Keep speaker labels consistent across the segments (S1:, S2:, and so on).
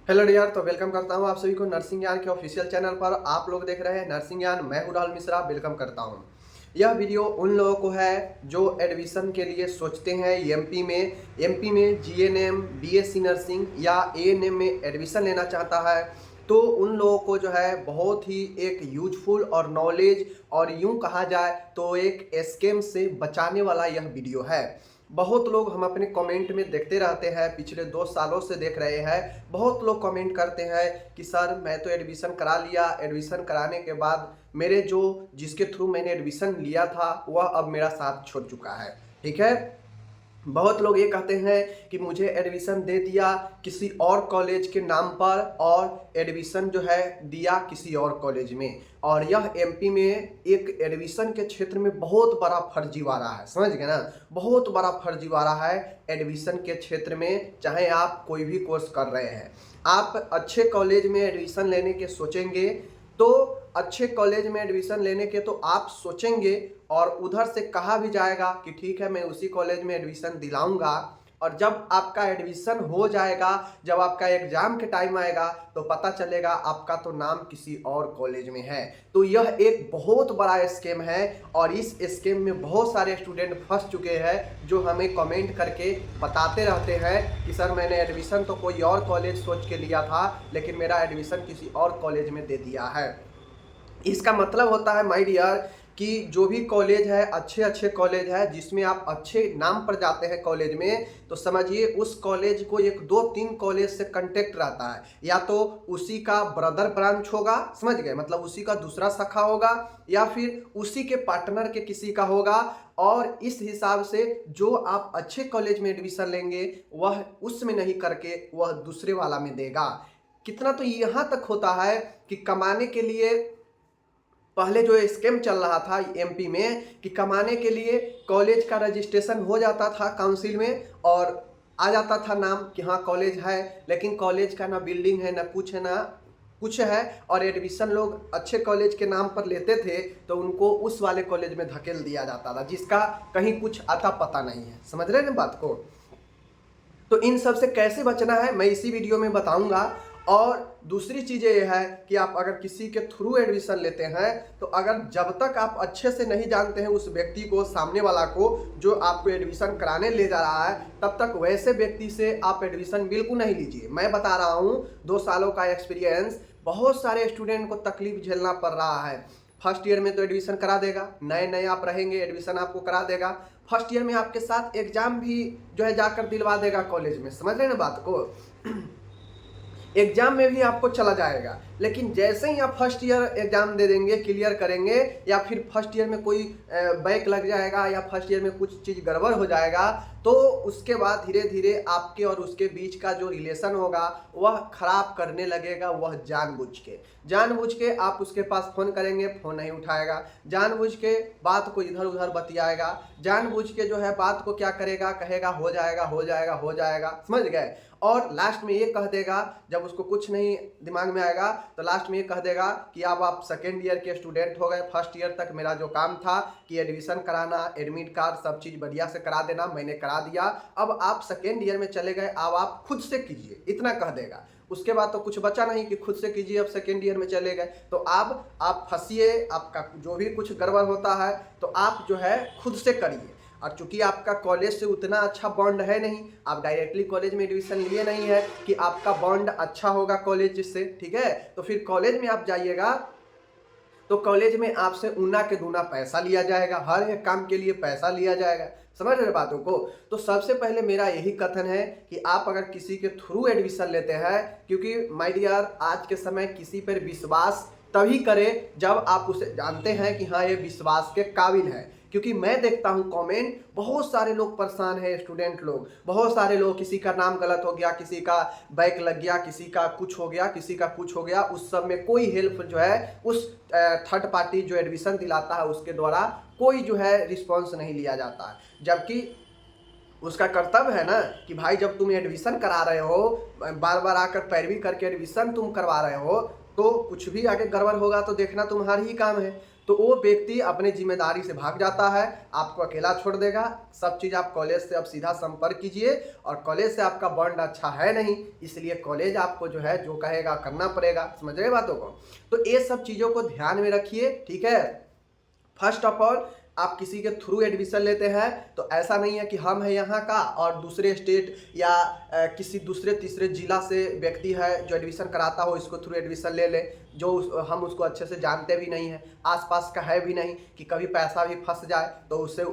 S1: Hello dear, तो welcome करता हूं आप सभी को नर्सिंग ज्ञान के ऑफिशियल चैनल पर। आप लोग देख रहे हैं नर्सिंग ज्ञान। मैं हूं राहुल मिश्रा, वेलकम करता हूं। यह वीडियो उन लोगों को है जो एडमिशन के लिए सोचते हैं एमपी में जीएनएम, बीएससी नर्सिंग या एएनएम में एडमिशन लेना चाहता है। तो उन लोगों को जो है बहुत ही एक यूजफुल और नॉलेज और यूं कहा जाए तो एक स्कैम से बचाने वाला यह वीडियो है। बहुत लोग हम अपने कमेंट में देखते रहते हैं, पिछले 2 सालों से देख रहे हैं। बहुत लोग कमेंट करते हैं कि सर मैं तो एडमिशन करा लिया, एडमिशन कराने के बाद मेरे जो जिसके थ्रू मैंने एडमिशन लिया था वह अब मेरा साथ छोड़ चुका है। ठीक है, बहुत लोग ये कहते हैं कि मुझे एडमिशन दे दिया किसी और कॉलेज के नाम पर और एडमिशन जो है दिया किसी और कॉलेज में। और यह एमपी में एक एडमिशन के क्षेत्र में बहुत बड़ा फर्जीवाड़ा है, समझ गए ना। बहुत बड़ा फर्जीवाड़ा है एडमिशन के क्षेत्र में। चाहे आप कोई भी कोर्स कर रहे हैं, आप अच्छे कॉलेज में एडमिशन लेने के सोचेंगे तो अच्छे कॉलेज में एडमिशन लेने के तो आप सोचेंगे और उधर से कहा भी जाएगा कि ठीक है मैं उसी कॉलेज में एडमिशन दिलाऊंगा। और जब आपका एडमिशन हो जाएगा, जब आपका एग्जाम के टाइम आएगा तो पता चलेगा आपका तो नाम किसी और कॉलेज में है। तो यह एक बहुत बड़ा स्कैम है और इस स्कैम में बहुत सारे स्टूडेंट फंस चुके हैं जो हमें कमेंट करके बताते रहते हैं कि सर मैंने एडमिशन तो कोई और कॉलेज सोच के लिया था लेकिन मेरा एडमिशन किसी और कॉलेज में दे दिया है। इसका मतलब होता है माय डियर कि जो भी कॉलेज है, अच्छे अच्छे कॉलेज है जिसमें आप अच्छे नाम पर जाते हैं कॉलेज में, तो समझिए उस कॉलेज को एक 2-3 कॉलेज से कांटेक्ट रहता है। या तो उसी का ब्रदर ब्रांच होगा, समझ गए, मतलब उसी का दूसरा शाखा होगा, या फिर उसी के पार्टनर के किसी का होगा। और इस हिसाब से जो आप अच्छे कॉलेज में एडमिशन लेंगे वह उसमें नहीं करके वह दूसरे वाला में देगा। कितना तो यहाँ तक होता है कि कमाने के लिए पहले जो स्कैम चल रहा था एमपी में कि कमाने के लिए कॉलेज का रजिस्ट्रेशन हो जाता था काउंसिल में और आ जाता था नाम कि हाँ कॉलेज है, लेकिन कॉलेज का ना बिल्डिंग है, ना कुछ है, ना कुछ है। और एडमिशन लोग अच्छे कॉलेज के नाम पर लेते थे तो उनको उस वाले कॉलेज में धकेल दिया जाता था जिसका कहीं कुछ आता पता नहीं है। समझ रहे हैं ना बात को। तो इन सब से कैसे बचना है मैं इसी वीडियो में बताऊंगा। और दूसरी चीज़ ये है कि आप अगर किसी के थ्रू एडमिशन लेते हैं तो अगर जब तक आप अच्छे से नहीं जानते हैं उस व्यक्ति को, सामने वाला को जो आपको एडमिशन कराने ले जा रहा है, तब तक वैसे व्यक्ति से आप एडमिशन बिल्कुल नहीं लीजिए। मैं बता रहा हूँ 2 सालों का एक्सपीरियंस, बहुत सारे स्टूडेंट को तकलीफ झेलना पड़ रहा है। फर्स्ट ईयर में तो एडमिशन करा देगा, नए नए आप रहेंगे एडमिशन आपको करा देगा। फर्स्ट ईयर में आपके साथ एग्जाम भी जो है जाकर दिलवा देगा कॉलेज में, समझ रहे हैं ना बात को। एग्जाम में भी आपको चला जाएगा, लेकिन जैसे ही आप फर्स्ट ईयर एग्जाम दे देंगे, क्लियर करेंगे, या फिर फर्स्ट ईयर में कोई बैक लग जाएगा या फर्स्ट ईयर में कुछ चीज़ गड़बड़ हो जाएगा, तो उसके बाद धीरे धीरे आपके और उसके बीच का जो रिलेशन होगा वह खराब करने लगेगा। वह जानबूझ के आप उसके पास फ़ोन करेंगे, फ़ोन नहीं उठाएगा, जानबूझ के बात को इधर उधर बतियाएगा, जानबूझ के जो है बात को क्या करेगा, कहेगा हो जाएगा हो जाएगा हो जाएगा, समझ गए। और लास्ट में ये कह देगा, जब उसको कुछ नहीं दिमाग में आएगा तो लास्ट में ये कह देगा कि अब आप सेकेंड ईयर के स्टूडेंट हो गए, फर्स्ट ईयर तक मेरा जो काम था कि एडमिशन कराना, एडमिट कार्ड सब चीज़ बढ़िया से करा देना, मैंने करा दिया, अब आप सेकेंड ईयर में चले गए, अब आप खुद से कीजिए, इतना कह देगा। उसके बाद तो कुछ बचा नहीं कि खुद से कीजिए, अब सेकेंड ईयर में चले गए तो अब आप फंसिए। आपका जो भी कुछ गड़बड़ होता है तो आप जो है खुद से करिए। और चूंकि आपका कॉलेज से उतना अच्छा बॉन्ड है नहीं, आप डायरेक्टली कॉलेज में एडमिशन लिए नहीं है कि आपका बॉन्ड अच्छा होगा कॉलेज से, ठीक है, तो फिर कॉलेज में आप जाइएगा तो कॉलेज में आपसे ऊना के दूना पैसा लिया जाएगा, हर एक काम के लिए पैसा लिया जाएगा। समझ रहे बातों को। तो सबसे पहले मेरा यही कथन है कि आप अगर किसी के थ्रू एडमिशन लेते हैं, क्योंकि माय डियर आज के समय किसी पर विश्वास तभी करें जब आप उसे जानते हैं कि हाँ ये विश्वास के काबिल है। क्योंकि मैं देखता हूँ कमेंट, बहुत सारे लोग परेशान हैं, स्टूडेंट लोग, बहुत सारे लोग, किसी का नाम गलत हो गया, किसी का बैक लग गया, किसी का कुछ हो गया, किसी का कुछ हो गया, उस सब में कोई हेल्प जो है उस थर्ड पार्टी जो एडमिशन दिलाता है उसके द्वारा कोई जो है रिस्पॉन्स नहीं लिया जाता है। जबकि उसका कर्तव्य है ना कि भाई जब तुम एडमिशन करा रहे हो, बार बार आकर पैरवी करके एडमिशन तुम करवा रहे हो, तो कुछ भी आगे गड़बड़ होगा तो देखना तुम्हारा ही काम है। तो वो व्यक्ति अपने जिम्मेदारी से भाग जाता है, आपको अकेला छोड़ देगा। सब चीज़ आप कॉलेज से अब सीधा संपर्क कीजिए, और कॉलेज से आपका बॉन्ड अच्छा है नहीं, इसलिए कॉलेज आपको जो है जो कहेगा करना पड़ेगा। समझ रहे बातों को? तो ये सब चीज़ों को ध्यान में रखिए, ठीक है। फर्स्ट ऑफ ऑल, आप किसी के थ्रू एडमिशन लेते हैं तो ऐसा नहीं है कि हम है यहाँ का और दूसरे स्टेट या किसी दूसरे तीसरे जिला से व्यक्ति है जो एडमिशन कराता हो, इसको थ्रू एडमिशन ले ले, जो हम उसको अच्छे से जानते भी नहीं हैं, आसपास का है भी नहीं, कि कभी पैसा भी फंस जाए तो उससे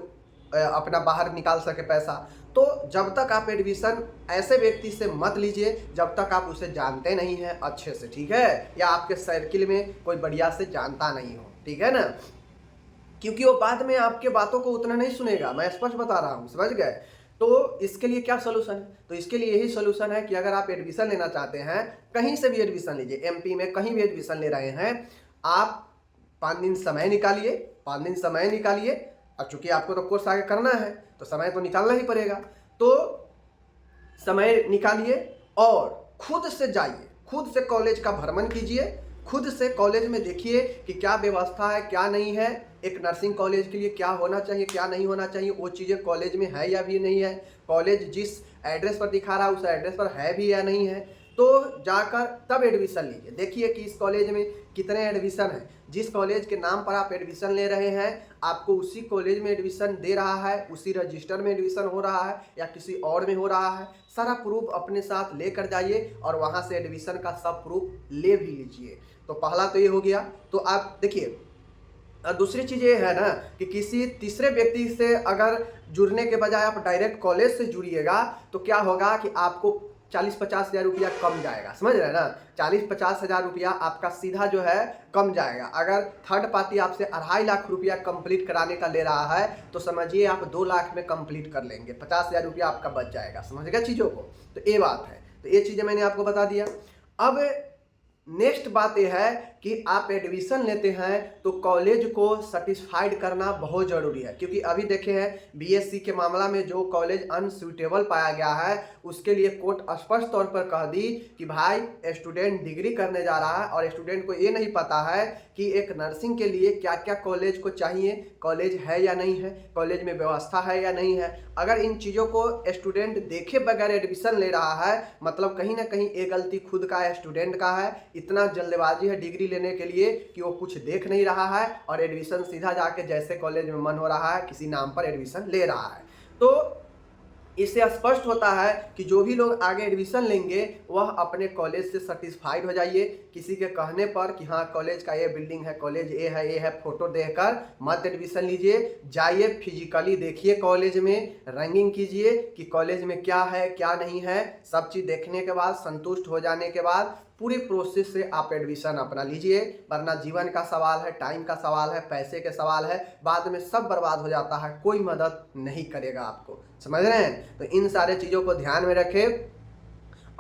S1: अपना बाहर निकाल सके पैसा। तो जब तक आप एडमिशन ऐसे व्यक्ति से मत लीजिए जब तक आप उसे जानते नहीं हैं अच्छे से, ठीक है, या आपके सर्किल में कोई बढ़िया से जानता नहीं हो, ठीक है ना, क्योंकि वो बाद में आपके बातों को उतना नहीं सुनेगा। मैं स्पष्ट बता रहा हूँ, समझ गए? तो इसके लिए क्या सोल्यूशन है? तो इसके लिए यही सोल्यूशन है कि अगर आप एडमिशन लेना चाहते हैं, कहीं से भी एडमिशन लीजिए, एमपी में कहीं भी एडमिशन ले रहे हैं, आप 5 दिन समय निकालिए, 5 दिन समय निकालिए। अब चूंकि आपको तो कोर्स आगे करना है तो समय तो निकालना ही पड़ेगा, तो समय निकालिए और खुद से जाइए, खुद से कॉलेज का भ्रमण कीजिए, खुद से कॉलेज में देखिए कि क्या व्यवस्था है क्या नहीं है, एक नर्सिंग कॉलेज के लिए क्या होना चाहिए क्या नहीं होना चाहिए, वो चीज़ें कॉलेज में है या भी नहीं है, कॉलेज जिस एड्रेस पर दिखा रहा है उस एड्रेस पर है भी या नहीं है। तो जाकर तब एडमिशन लीजिए, देखिए कि इस कॉलेज में कितने एडमिशन हैं, जिस कॉलेज के नाम पर आप एडमिशन ले रहे हैं आपको उसी कॉलेज में एडमिशन दे रहा है, उसी रजिस्टर में एडमिशन हो रहा है या किसी और में हो रहा है, सारा प्रूफ अपने साथ लेकर जाइए और वहाँ से एडमिशन का सब प्रूफ ले भी लीजिए। तो पहला तो ये हो गया। तो आप देखिए, दूसरी चीज़ ये है ना कि किसी तीसरे व्यक्ति से अगर जुड़ने के बजाय आप डायरेक्ट कॉलेज से जुड़िएगा तो क्या होगा कि आपको 40-50 हज़ार रुपया कम जाएगा, समझ रहे हैं ना, 40-50 हज़ार रुपया आपका सीधा जो है कम जाएगा। अगर थर्ड पार्टी आपसे 2.5 लाख रुपया कंप्लीट कराने का ले रहा है तो समझिए आप 2 लाख में कंप्लीट कर लेंगे, 50 हज़ार रुपया आपका बच जाएगा। समझ गया चीज़ों को? तो ये बात है, तो ये चीज़ें मैंने आपको बता दिया। अब नेक्स्ट बात यह है कि आप एडमिशन लेते हैं तो कॉलेज को सेटिस्फाइड करना बहुत ज़रूरी है, क्योंकि अभी देखे हैं बीएससी के मामला में जो कॉलेज अनसुटेबल पाया गया है उसके लिए कोर्ट स्पष्ट तौर पर कह दी कि भाई स्टूडेंट डिग्री करने जा रहा है और स्टूडेंट को ये नहीं पता है कि एक नर्सिंग के लिए क्या क्या कॉलेज को चाहिए, कॉलेज है या नहीं है, कॉलेज में व्यवस्था है या नहीं है। अगर इन चीज़ों को स्टूडेंट देखे बगैर एडमिशन ले रहा है मतलब कहीं ना कहीं ये गलती खुद का है, स्टूडेंट का है, इतना जल्दबाजी है डिग्री लेने के लिए कि वो कुछ देख नहीं रहा है और एडमिशन सीधा जाके जैसे कॉलेज में मन हो रहा है किसी नाम पर एडमिशन ले रहा है। तो इससे स्पष्ट होता है कि जो भी लोग आगे एडमिशन लेंगे वह अपने कॉलेज से सेटिस्फाइड हो जाइए। किसी के कहने पर कि हाँ कॉलेज का ये बिल्डिंग है, कॉलेज ये है, फोटो देखकर मत एडमिशन लीजिए। जाइए फिजिकली देखिए, कॉलेज में रैंकिंग कीजिए कि कॉलेज में क्या है क्या नहीं है। सब चीज़ देखने के बाद संतुष्ट हो जाने के बाद पूरी प्रोसेस से आप एडमिशन अपना लीजिए, वरना जीवन का सवाल है, टाइम का सवाल है, पैसे के सवाल है, बाद में सब बर्बाद हो जाता है, कोई मदद नहीं करेगा आपको। समझ रहे हैं? तो इन सारे चीज़ों को ध्यान में रखें।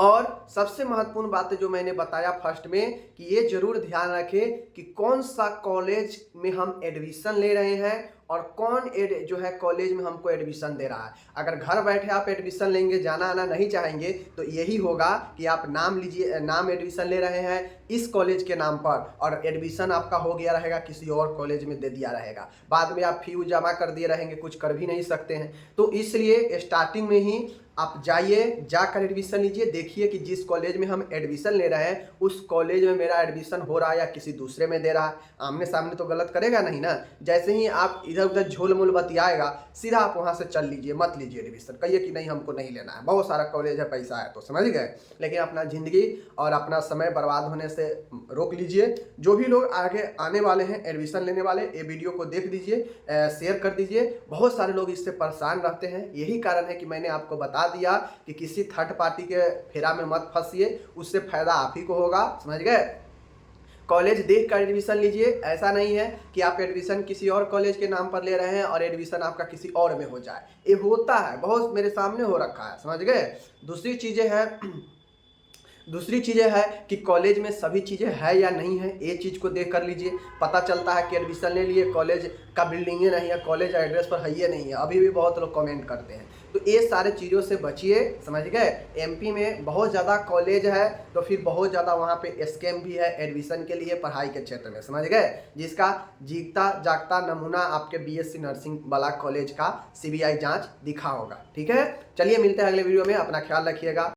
S1: और सबसे महत्वपूर्ण बात जो मैंने बताया फर्स्ट में कि ये जरूर ध्यान रखें कि कौन सा कॉलेज में हम एडमिशन ले रहे हैं और कौन जो है कॉलेज में हमको एडमिशन दे रहा है। अगर घर बैठे आप एडमिशन लेंगे, जाना आना नहीं चाहेंगे, तो यही होगा कि आप नाम लीजिए, नाम एडमिशन ले रहे हैं इस कॉलेज के नाम पर और एडमिशन आपका हो गया रहेगा, किसी और कॉलेज में दे दिया रहेगा, बाद में आप फी जमा कर दिए रहेंगे, कुछ कर भी नहीं सकते हैं। तो इसलिए स्टार्टिंग में ही आप जाइए, जाकर एडमिशन लीजिए, देखिए कि जिस कॉलेज में हम एडमिशन ले रहे हैं उस कॉलेज में मेरा एडमिशन हो रहा है या किसी दूसरे में दे रहा है। आमने सामने तो गलत करेगा नहीं ना। जैसे ही आप इधर उधर झोल मोल बतियाएगा सीधा आप वहाँ से चल लीजिए, मत लीजिए एडमिशन, कहिए कि नहीं हमको नहीं लेना है, बहुत सारा कॉलेज है, पैसा है, तो समझ गए। लेकिन अपना ज़िंदगी और अपना समय बर्बाद होने से रोक लीजिए। जो भी लोग आगे आने वाले हैं एडमिशन लेने वाले, ये वीडियो को देख दीजिए, शेयर कर दीजिए। बहुत सारे लोग इससे परेशान रहते हैं, यही कारण है कि मैंने आपको बता दिया कि किसी थर्ड पार्टी के फेरा में मत फंसिए, उससे फायदा आप ही को होगा। समझ गए? कॉलेज देख कर एडमिशन लीजिए। ऐसा नहीं है कि आप एडमिशन किसी और कॉलेज के नाम पर ले रहे हैं और एडमिशन आपका किसी और में हो जाए, ये होता है, बहुत मेरे सामने हो रखा है। समझ गए? दूसरी चीज़ें हैं, दूसरी चीज़ें है कि कॉलेज में सभी चीज़ें है या नहीं है, ये चीज़ को देख कर लीजिए। पता चलता है कि एडमिशन ले लिए, कॉलेज का बिल्डिंग नहीं है, कॉलेज एड्रेस पर है या नहीं है, अभी भी बहुत लोग कमेंट करते हैं। तो ये सारे चीज़ों से बचिए, समझ गए। एमपी में बहुत ज़्यादा कॉलेज है, तो फिर बहुत ज़्यादा वहाँ पे स्कैम भी है एडमिशन के लिए, पढ़ाई के क्षेत्र में, समझ गए। जिसका जीता जागता नमूना आपके बीएससी नर्सिंग वाला कॉलेज का सीबीआई जांच दिखा होगा। ठीक है, चलिए मिलते हैं अगले वीडियो में, अपना ख्याल रखिएगा।